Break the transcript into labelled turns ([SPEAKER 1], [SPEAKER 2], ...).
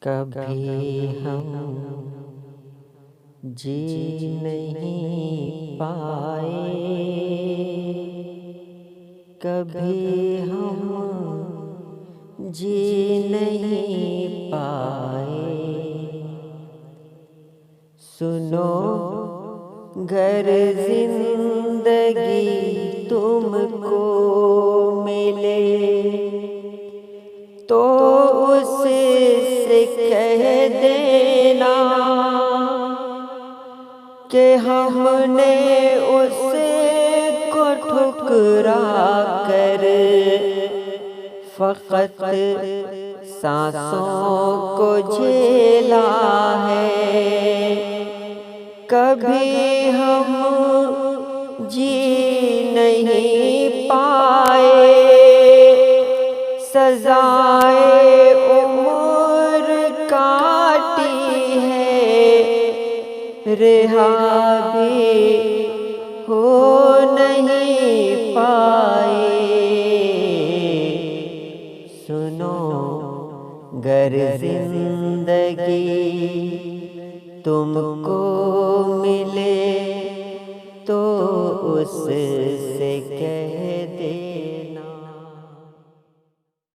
[SPEAKER 1] कभी हम जी नहीं पाए, कभी हम जी नहीं पाए। सुनो गर जिंदगी तुमको मिले तो उससे कह देना कि हमने उसको ठुकरा कर फकत सांसों को झेला है। कभी हम जी नहीं पाए, सजाए उम्र काटी है, रिहा भी हो नहीं पाए। सुनो गर जिंदगी तुमको मिले तो उससे कह